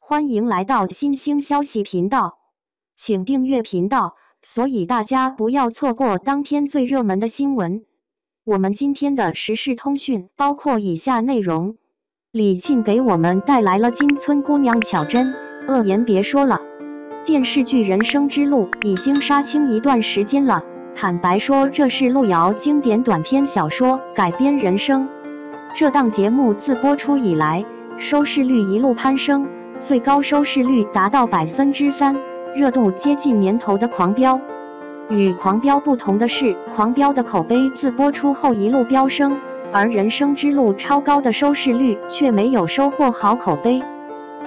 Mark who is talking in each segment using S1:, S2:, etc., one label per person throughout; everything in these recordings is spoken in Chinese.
S1: 欢迎来到新兴消息频道，请订阅频道，所以大家不要错过当天最热门的新闻。我们今天的时事通讯包括以下内容：李沁给我们带来了金村姑娘巧珍，恶言别说了。电视剧《人生之路》已经杀青一段时间了，坦白说，这是路遥经典短篇小说改编人生。这档节目自播出以来，收视率一路攀升，最高收视率达到3%，热度接近年头的狂飙。与狂飙不同的是，狂飙的口碑自播出后一路飙升，而《人生之路》超高的收视率却没有收获好口碑，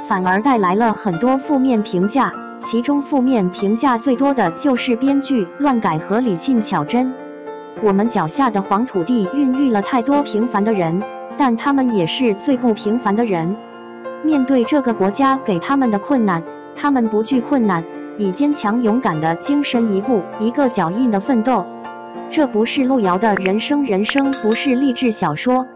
S1: 反而带来了很多负面评价。其中负面评价最多的就是编剧乱改和李沁巧珍。我们脚下的黄土地孕育了太多平凡的人，但他们也是最不平凡的人。面对这个国家给他们的困难，他们不惧困难，以坚强勇敢的精神一步一个脚印的奋斗。这不是路遥的人生，人生不是励志小说，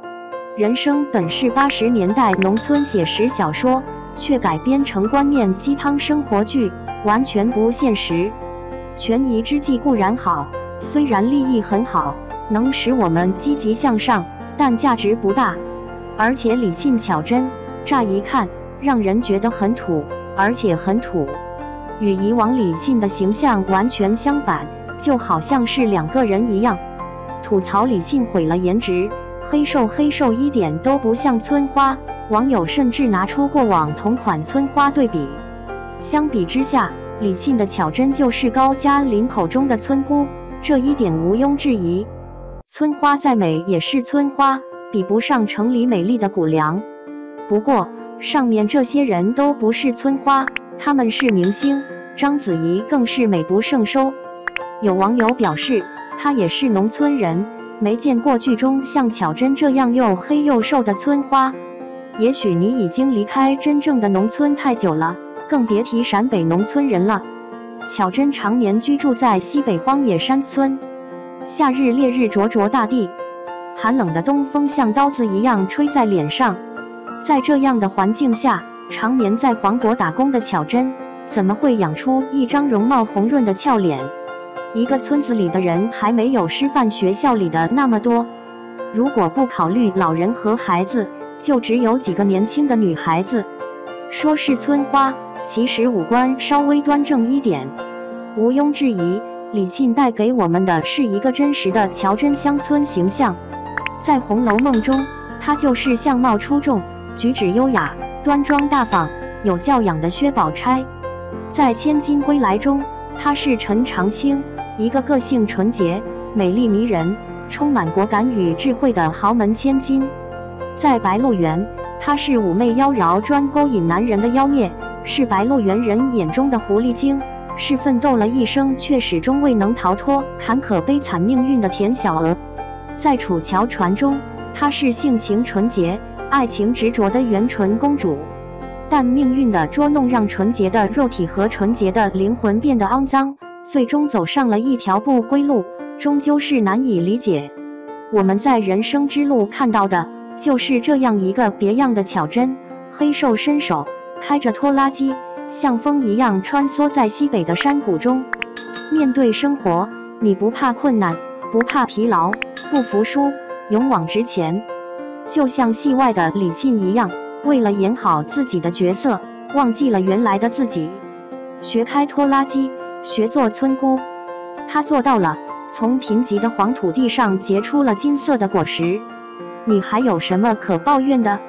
S1: 人生本是80年代农村写实小说，却改编成观念鸡汤生活剧，完全不现实。权宜之计固然好，虽然立意很好，能使我们积极向上，但价值不大。而且李沁巧珍乍一看让人觉得很土，而且很土，与以往李沁的形象完全相反，就好像是两个人一样。吐槽李沁毁了颜值，黑瘦一点都不像村花，网友甚至拿出过往同款村花对比。相比之下，李沁的巧珍就是高加林口中的村姑，这一点毋庸置疑。村花再美也是村花，比不上城里美丽的谷良。不过上面这些人都不是村花，他们是明星，章子怡更是美不胜收。有网友表示，她也是农村人，没见过剧中像巧珍这样又黑又瘦的村花。也许你已经离开真正的农村太久了，更别提陕北农村人了。巧珍常年居住在西北荒野山村，夏日烈日灼灼大地，寒冷的东风像刀子一样吹在脸上。在这样的环境下，常年在黄国打工的巧珍，怎么会养出一张容貌红润的俏脸？一个村子里的人还没有师范学校里的那么多，如果不考虑老人和孩子，就只有几个年轻的女孩子。说是村花，其实五官稍微端正一点。毋庸置疑，李沁带给我们的是一个真实的巧珍乡村形象。在《红楼梦》中，她就是相貌出众、举止优雅、端庄大方、有教养的薛宝钗。在《千金归来》中，她是陈长青，一个个性纯洁、美丽迷人、充满果敢与智慧的豪门千金。在《白鹿原》，她是妩媚妖娆、专勾引男人的妖孽，是白鹿原人眼中的狐狸精，是奋斗了一生却始终未能逃脱坎坷悲惨命运的田小娥。在《楚乔传》中，她是性情纯洁、爱情执着的元纯公主，但命运的捉弄让纯洁的肉体和纯洁的灵魂变得肮脏，最终走上了一条不归路，终究是难以理解。我们在人生之路看到的就是这样一个别样的巧珍，黑瘦身手，开着拖拉机，像风一样穿梭在西北的山谷中。面对生活，你不怕困难，不怕疲劳，不服输，勇往直前。就像戏外的李沁一样，为了演好自己的角色，忘记了原来的自己，学开拖拉机，学做村姑。她做到了，从贫瘠的黄土地上结出了金色的果实。你还有什么可抱怨的？